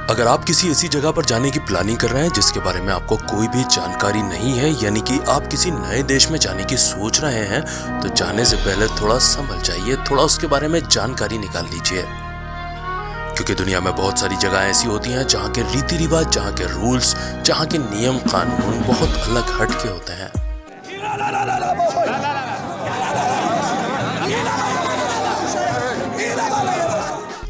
अगर आप किसी ऐसी जगह पर जाने की प्लानिंग कर रहे हैं जिसके बारे में आपको कोई भी जानकारी नहीं है, यानी कि आप किसी नए देश में जाने की सोच रहे हैं, तो जाने से पहले थोड़ा संभल जाइए, थोड़ा उसके बारे में जानकारी निकाल लीजिए। क्योंकि दुनिया में बहुत सारी जगह ऐसी होती हैं जहाँ के रीति रिवाज, जहाँ के रूल्स, जहाँ के नियम कानून बहुत अलग हटके होते हैं।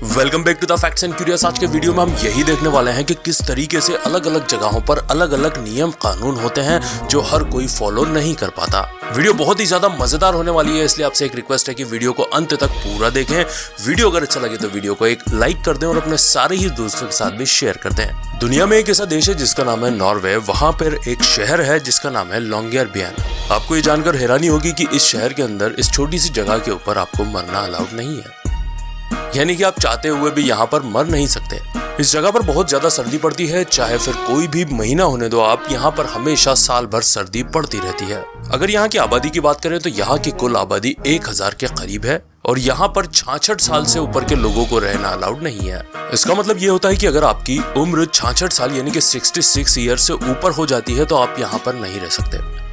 Welcome back to the facts and curious. आज के वीडियो में हम यही देखने वाले हैं कि किस तरीके से अलग अलग जगहों पर अलग अलग नियम कानून होते हैं जो हर कोई फॉलो नहीं कर पाता। वीडियो बहुत ही ज्यादा मजेदार होने वाली है, इसलिए आपसे एक रिक्वेस्ट है कि वीडियो को अंत तक पूरा देखें। वीडियो अगर अच्छा लगे तो वीडियो को एक लाइक कर दें और अपने सारे ही दोस्तों के साथ भी शेयर कर दें। दुनिया में एक ऐसा देश है जिसका नाम है नॉर्वे। वहां पर एक शहर है जिसका नाम है लॉन्गेरबियन। आपको ये जानकर हैरानी होगी कि इस शहर के अंदर इस छोटी सी जगह के ऊपर आपको मरना अलाउड नहीं है, यानी कि आप चाहते हुए भी यहाँ पर मर नहीं सकते। इस जगह पर बहुत ज्यादा सर्दी पड़ती है, चाहे फिर कोई भी महीना होने दो आप, यहाँ पर हमेशा साल भर सर्दी पड़ती रहती है। अगर यहाँ की आबादी की बात करें तो यहाँ की कुल आबादी 1000 के करीब है और यहाँ पर 66 साल से ऊपर के लोगों को रहना अलाउड नहीं है। इसका मतलब ये होता है कि अगर आपकी उम्र 66 साल यानी कि 66 ईयर से ऊपर हो जाती है तो आप यहाँ पर नहीं रह सकते,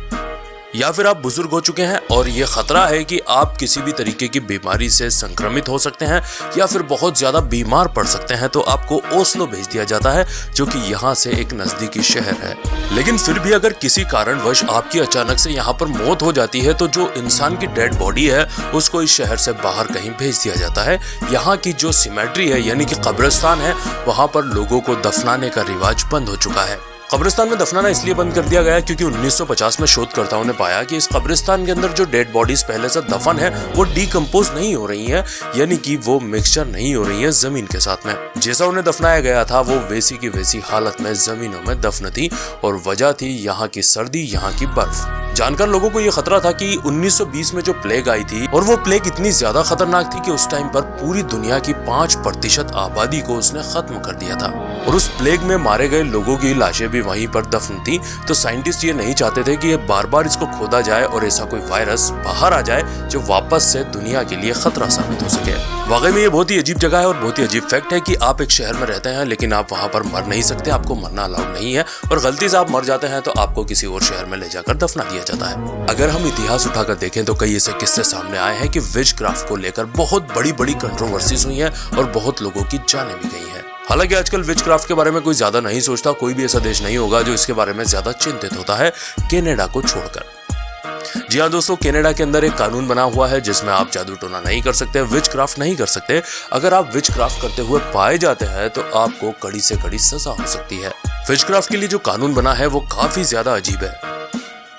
या फिर आप बुजुर्ग हो चुके हैं और ये खतरा है कि आप किसी भी तरीके की बीमारी से संक्रमित हो सकते हैं या फिर बहुत ज्यादा बीमार पड़ सकते हैं, तो आपको ओस्लो भेज दिया जाता है जो कि यहाँ से एक नजदीकी शहर है। लेकिन फिर भी अगर किसी कारणवश आपकी अचानक से यहाँ पर मौत हो जाती है तो जो इंसान की डेड बॉडी है उसको इस शहर से बाहर कहीं भेज दिया जाता है। यहाँ की जो सिमेट्री है यानी कि कब्रिस्तान है, वहां पर लोगों को दफनाने का रिवाज बंद हो चुका है। कब्रिस्तान में दफनाना इसलिए बंद कर दिया गया क्योंकि 1950 में शोधकर्ताओं ने पाया कि इस कब्रिस्तान के अंदर जो डेड बॉडीज पहले से दफन है वो डीकम्पोज नहीं हो रही है, यानी कि वो मिक्सचर नहीं हो रही है जमीन के साथ में। जैसा उन्हें दफनाया गया था वो वैसी की वैसी हालत में जमीनों में दफन थी और वजह थी यहाँ की सर्दी, यहाँ की बर्फ। जानकर लोगों को ये खतरा था कि 1920 में जो प्लेग आई थी और वो प्लेग इतनी ज्यादा खतरनाक थी कि उस टाइम पर पूरी दुनिया की 5% आबादी को उसने खत्म कर दिया था और उस प्लेग में मारे गए लोगों की लाशें भी वहीं पर दफन थी। तो साइंटिस्ट ये नहीं चाहते थे कि ये बार बार इसको खोदा जाए और ऐसा कोई वायरस बाहर आ जाए जो वापस से दुनिया के लिए खतरा साबित हो सके। वाकई में ये बहुत ही अजीब जगह है और बहुत ही अजीब फैक्ट है कि आप एक शहर में रहते हैं लेकिन आप वहाँ पर मर नहीं सकते, आपको मरना अलाउड नहीं है और गलती से आप मर जाते हैं तो आपको किसी और शहर में ले जाकर दफना दिया जाता है। अगर हम इतिहास उठाकर देखें तो कई ऐसे किस्से सामने आए हैं कि विचक्राफ्ट को लेकर बहुत बड़ी बड़ी कंट्रोवर्सीज हुई है और बहुत लोगों की जानें भी गई हैं। हालांकि आजकल विचक्राफ्ट के बारे में कोई ज्यादा नहीं सोचता, कोई भी ऐसा देश नहीं होगा जो इसके बारे में ज्यादा चिंतित होता है, कनाडा को छोड़कर। जी हाँ दोस्तों, कनाडा के अंदर एक कानून बना हुआ है जिसमें आप जादू टोना नहीं कर सकते, विचक्राफ्ट नहीं कर सकते। अगर आप विचक्राफ्ट करते हुए पाए जाते हैं तो आपको कड़ी से कड़ी सजा हो सकती है। विचक्राफ्ट के लिए जो कानून बना है वो काफी ज्यादा अजीब है।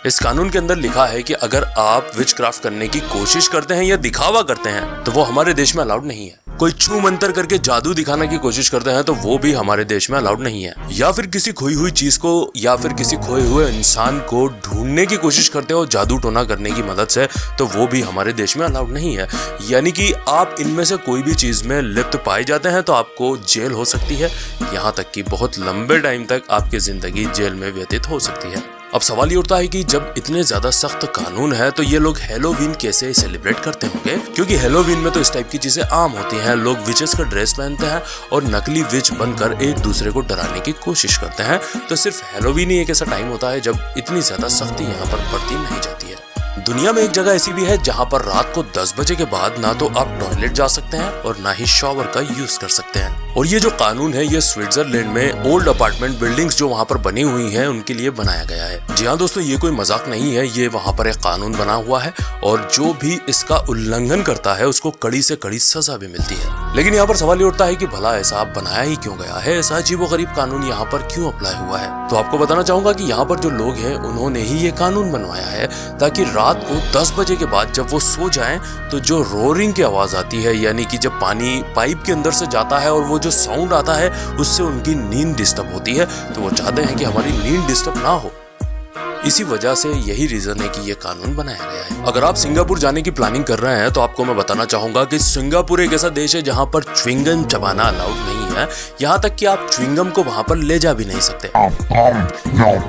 इस कानून के अंदर लिखा है कि अगर आप विचक्राफ्ट करने की कोशिश करते हैं या दिखावा करते हैं तो वो हमारे देश में अलाउड नहीं है। कोई छू मंतर करके जादू दिखाने की कोशिश करते हैं तो वो भी हमारे देश में अलाउड नहीं है। या फिर किसी खोई हुई चीज को या फिर किसी खोए हुए इंसान को ढूंढने की कोशिश करते हो जादू टोना करने की मदद से, तो वो भी हमारे देश में अलाउड नहीं है। यानी कि आप इनमें से कोई भी चीज में लिप्त पाए जाते हैं तो आपको जेल हो सकती है, यहाँ तक कि बहुत लंबे टाइम तक आपकी जिंदगी जेल में व्यतीत हो सकती है। अब सवाल ये उठता है कि जब इतने ज्यादा सख्त कानून है तो ये लोग हैलोवीन कैसे सेलिब्रेट करते होंगे, क्योंकि हैलोवीन में तो इस टाइप की चीजें आम होती हैं। लोग विचेस का ड्रेस पहनते हैं और नकली विच बनकर एक दूसरे को डराने की कोशिश करते हैं। तो सिर्फ हैलोवीन ही एक ऐसा टाइम होता है जब इतनी ज्यादा सख्ती यहाँ पर बढ़ती नहीं जाती है। दुनिया में एक जगह ऐसी भी है जहाँ पर रात को 10 बजे के बाद ना तो आप टॉयलेट जा सकते हैं और ना ही शॉवर का यूज कर सकते हैं। और ये जो कानून है ये स्विट्जरलैंड में ओल्ड अपार्टमेंट बिल्डिंग्स जो वहाँ पर बनी हुई हैं उनके लिए बनाया गया है। जी हाँ दोस्तों, ये कोई मजाक नहीं है, ये वहाँ पर एक कानून बना हुआ है और जो भी इसका उल्लंघन करता है उसको कड़ी से कड़ी सजा भी मिलती है। लेकिन यहाँ पर सवाल ये उठता है कि भला ऐसा बनाया ही क्यों गया है, ऐसा अजीबोगरीब कानून यहाँ पर क्यों अप्लाई हुआ है। तो आपको बताना चाहूंगा कि यहाँ पर जो लोग हैं उन्होंने ही ये कानून बनवाया है ताकि रात को 10 बजे के बाद जब वो सो जाएं तो जो रोरिंग की आवाज आती है, यानी कि जब पानी पाइप के अंदर से जाता है और वो जो साउंड आता है उससे उनकी नींद डिस्टर्ब होती है, तो वो चाहते हैं कि हमारी नींद डिस्टर्ब ना हो। इसी वजह से यही रीजन है कि ये कानून बनाया गया है। अगर आप सिंगापुर जाने की प्लानिंग कर रहे हैं तो आपको मैं बताना चाहूंगा कि सिंगापुर एक ऐसा देश है जहां पर च्युइंगम चबाना अलाउड नहीं है। हैं, यहाँ तक कि आप च्युइंगम को वहाँ पर ले जा भी नहीं सकते।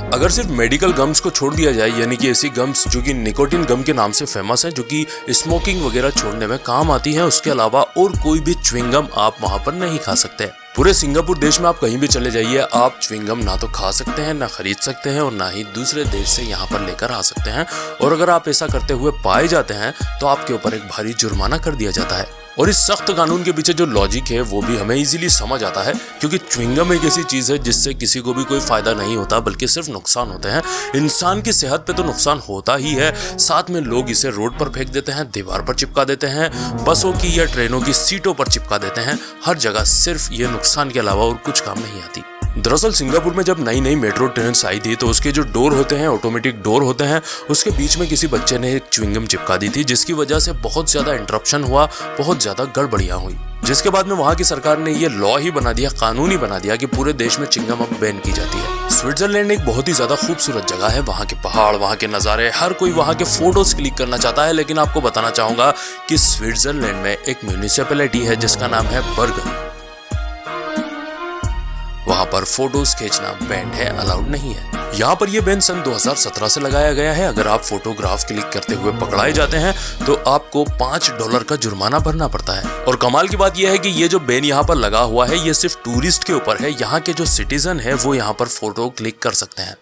अगर सिर्फ मेडिकल गम्स को छोड़ दिया जाए, यानी कि ऐसी गम्स जो कि निकोटिन गम के नाम से फेमस है, जो कि स्मोकिंग वगैरह छोड़ने में काम आती है, उसके अलावा और कोई भी च्युइंगम आप वहाँ पर नहीं खा सकते। पूरे सिंगापुर देश में आप कहीं भी चले जाइए, आप च्युइंगम ना तो खा सकते हैं, ना खरीद सकते हैं और ना ही दूसरे देश से यहाँ पर लेकर आ सकते हैं। और अगर आप ऐसा करते हुए पाए जाते हैं तो आपके ऊपर एक भारी जुर्माना कर दिया जाता है। और इस सख्त कानून के पीछे जो लॉजिक है वो भी हमें इजीली समझ आता है, क्योंकि च्युइंगम एक ऐसी चीज है जिससे किसी को भी कोई फायदा नहीं होता, बल्कि सिर्फ नुकसान होते हैं। इंसान की सेहत पे तो नुकसान होता ही है, साथ में लोग इसे रोड पर फेंक देते हैं, दीवार पर चिपका देते हैं, बसों की या ट्रेनों की सीटों पर चिपका देते हैं। हर जगह सिर्फ ये नुकसान के अलावा और कुछ काम नहीं आती। दरअसल सिंगापुर में जब नई नई मेट्रो ट्रेन आई थी तो उसके जो डोर होते हैं, ऑटोमेटिक डोर होते हैं, उसके बीच में किसी बच्चे ने एक च्युइंगम चिपका दी थी, जिसकी वजह से बहुत ज्यादा इंटरप्शन हुआ, बहुत ज्यादा गड़बड़ियां हुई। जिसके बाद में वहां की सरकार ने ये लॉ ही बना दिया, कानून ही बना दिया कि पूरे देश में च्युइंगम अब बैन की जाती है। स्विट्जरलैंड एक बहुत ही ज्यादा खूबसूरत जगह है, वहां के पहाड़, वहां के नजारे, हर कोई वहां के फोटोज क्लिक करना चाहता है। लेकिन आपको बताना चाहूंगा कि स्विट्जरलैंड में एक म्यूनिसिपैलिटी है जिसका नाम है बर्गन। वहां पर फोटोज खींचना बैंड है, अलाउड नहीं है। यहाँ पर यह बैन सन 2017 से लगाया गया है। अगर आप फोटोग्राफ क्लिक करते हुए पकड़ाए जाते हैं तो आपको $5 का जुर्माना भरना पड़ता है। और कमाल की बात यह है कि ये जो बैन यहाँ पर लगा हुआ है ये सिर्फ टूरिस्ट के ऊपर है। यहाँ के जो सिटीजन है वो यहाँ पर फोटो क्लिक कर सकते हैं।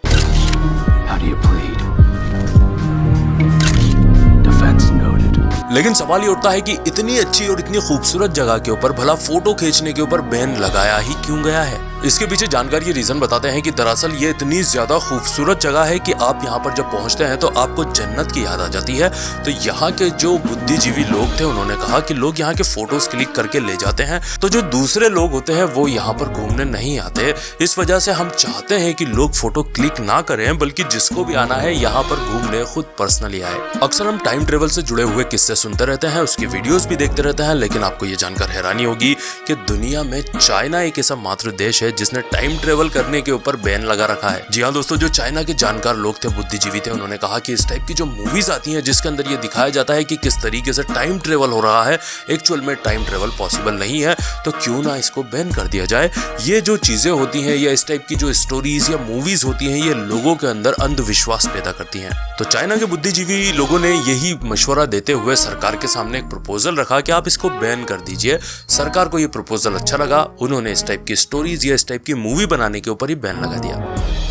लेकिन सवाल ये उठता है कि इतनी अच्छी और इतनी खूबसूरत जगह के ऊपर भला फोटो खींचने के ऊपर बैन लगाया ही क्यों गया है? इसके पीछे जानकार ये रीजन बताते हैं कि दरअसल ये इतनी ज्यादा खूबसूरत जगह है कि आप यहाँ पर जब पहुंचते हैं तो आपको जन्नत की याद आ जाती है। तो यहाँ के जो बुद्धिजीवी लोग थे उन्होंने कहा कि लोग यहाँ के फोटोज क्लिक करके ले जाते हैं, तो जो दूसरे लोग होते हैं वो यहाँ पर घूमने नहीं आते। इस वजह से हम चाहते हैं कि लोग फोटो क्लिक ना करें, बल्कि जिसको भी आना है यहाँ पर घूमने खुद पर्सनली आए। अक्सर हम टाइम ट्रेवल से जुड़े हुए किस्से सुनते रहते हैं, उसकी वीडियोस भी देखते रहते हैं, लेकिन आपको ये जानकर हैरानी होगी कि दुनिया में चाइना एक ऐसा मात्र देश है जिसने टाइम ट्रेवल करने के ऊपर बैन लगा रखा है। जी हाँ दोस्तों, जो चाइना के जानकार लोग थे, बुद्धिजीवी थे, उन्होंने कहा कि इस टाइप की जो मूवीज आती हैं जिसके अंदर ये दिखाया जाता है कि किस तरीके से टाइम ट्रेवल हो रहा है, एक्चुअल में टाइम ट्रेवल पॉसिबल नहीं है, तो क्यों ना इसको बैन कर दिया जाए। ये जो चीजें होती हैं या इस टाइप की जो स्टोरीज या मूवीज होती हैं, ये लोगों के अंदर अंधविश्वास पैदा करती हैं। तो चाइना के बुद्धिजीवी लोगों ने यही मशवरा देते हुए सरकार के सामने एक प्रपोजल रखा कि आप इसको बैन कर दीजिए। सरकार को ये प्रपोजल अच्छा लगा, उन्होंने इस टाइप की स्टोरीज या इस टाइप की मूवी बनाने के ऊपर ही बैन लगा दिया।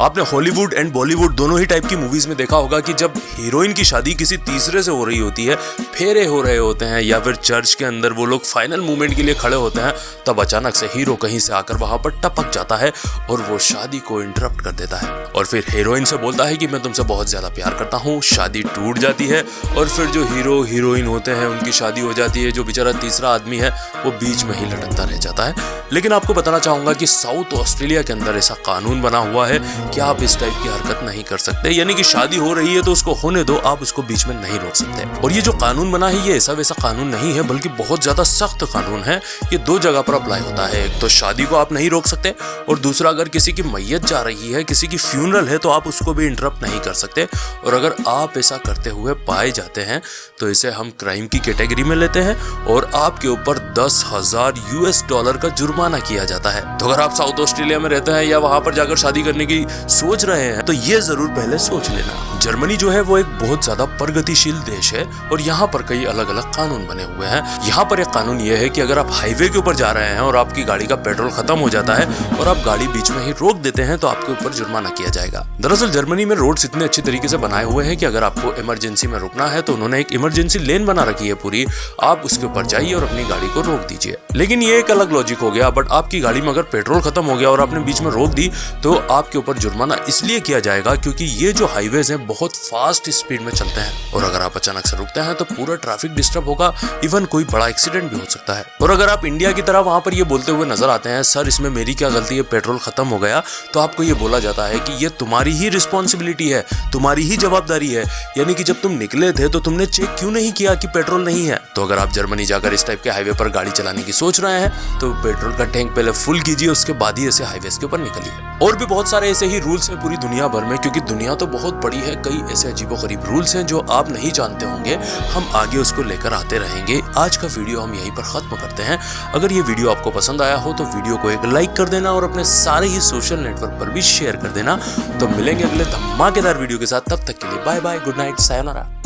आपने हॉलीवुड एंड बॉलीवुड दोनों ही टाइप की मूवीज में देखा होगा कि जब हीरोइन की शादी किसी तीसरे से हो रही होती है, फेरे हो रहे होते हैं या फिर चर्च के अंदर वो लोग फाइनल मूवमेंट के लिए खड़े होते हैं, तब अचानक से हीरो कहीं से आकर वहां पर टपक जाता है और वो शादी को इंटरप्ट कर देता है और फिर हीरोइन से बोलता है कि मैं तुमसे बहुत ज्यादा प्यार करता हूँ। शादी टूट जाती है और फिर जो हीरो हीरोइन होते हैं उनकी शादी हो जाती है, जो बेचारा तीसरा आदमी है वो बीच में ही लटकता रह जाता है। लेकिन आपको बताना चाहूंगा कि साउथ ऑस्ट्रेलिया के अंदर ऐसा कानून बना हुआ है कि आप इस टाइप की हरकत नहीं कर सकते, यानी कि शादी हो रही है तो उसको होने दो, आप उसको बीच में नहीं रोक सकते। और ये जो कानून बना है ये ऐसा वैसा कानून नहीं है, बल्कि बहुत ज्यादा सख्त कानून है। ये दो जगह पर अप्लाई होता है, एक तो शादी को आप नहीं रोक सकते और दूसरा अगर किसी की मैयत जा रही है, किसी की फ्यूनरल है, तो आप उसको भी इंटरप्ट नहीं कर सकते। और अगर आप ऐसा करते हुए पाए जाते हैं तो इसे हम क्राइम की कैटेगरी में लेते हैं और आपके ऊपर $10,000 का जुर्माना किया जाता है। तो अगर आप साउथ ऑस्ट्रेलिया में रहते हैं या वहां पर जाकर शादी करने की सोच रहे हैं तो ये जरूर पहले सोच लेना। जर्मनी जो है वो एक बहुत ज्यादा प्रगतिशील देश है और यहाँ पर कई अलग अलग कानून बने हुए हैं। यहाँ पर एक कानून ये है कि अगर आप हाईवे के ऊपर जा रहे हैं और आपकी गाड़ी का पेट्रोल खत्म हो जाता है और आप गाड़ी बीच में ही रोक देते हैं तो आपके ऊपर जुर्माना किया जाएगा। दरअसल जर्मनी में रोड्स इतने अच्छे तरीके से बनाए हुए हैं कि अगर आपको इमरजेंसी में रुकना है तो उन्होंने एक इमरजेंसी लेन बना रखी है पूरी, आप उसके ऊपर जाइए और अपनी गाड़ी को रोक दीजिए। लेकिन ये एक अलग लॉजिक हो गया, बट आपकी गाड़ी में अगर पेट्रोल खत्म हो गया और आपने बीच में रोक दी तो आपके ऊपर जुर्माना इसलिए किया जाएगा क्योंकि ये जो हाईवेज हैं बहुत फास्ट स्पीड में चलते हैं और अगर आप अचानक से रुकते हैं तो पूरा ट्रैफिक डिस्टर्ब होगा, इवन कोई बड़ा एक्सीडेंट भी हो सकता है। और अगर आप इंडिया की तरह वहां पर ये बोलते हुए नजर आते हैं, सर इसमें मेरी क्या गलती है, पेट्रोल खत्म हो गया, तो आपको ये बोला जाता है कि ये तुम्हारी ही रिस्पॉन्सिबिलिटी है, तुम्हारी ही जवाबदारी है, यानी कि जब तुम निकले थे तो तुमने चेक क्यों नहीं किया कि पेट्रोल नहीं है। तो अगर आप जर्मनी जाकर इस टाइप के हाईवे पर गाड़ी चलाने की सोच रहे हैं तो पेट्रोल का टैंक पहले फुल कीजिए, उसके बाद ही ऐसे हाईवे के ऊपर निकलिए। और भी बहुत सारे ऐसे ही रूल्स हैं पूरी दुनिया भर में, क्योंकि दुनिया तो बहुत बड़ी है, कई ऐसे अजीबोगरीब रूल्स हैं जो आप नहीं जानते होंगे। हम आगे उसको लेकर आते रहेंगे। आज का वीडियो हम यहीं पर खत्म करते हैं। अगर ये वीडियो आपको पसंद आया हो तो वीडियो को एक लाइक कर देना और अपने सारे ही सोशल नेटवर्क पर भी शेयर कर देना। तो मिलेंगे अगले धमाकेदार वीडियो के साथ, तब तक के लिए bye bye, good night, sayonara.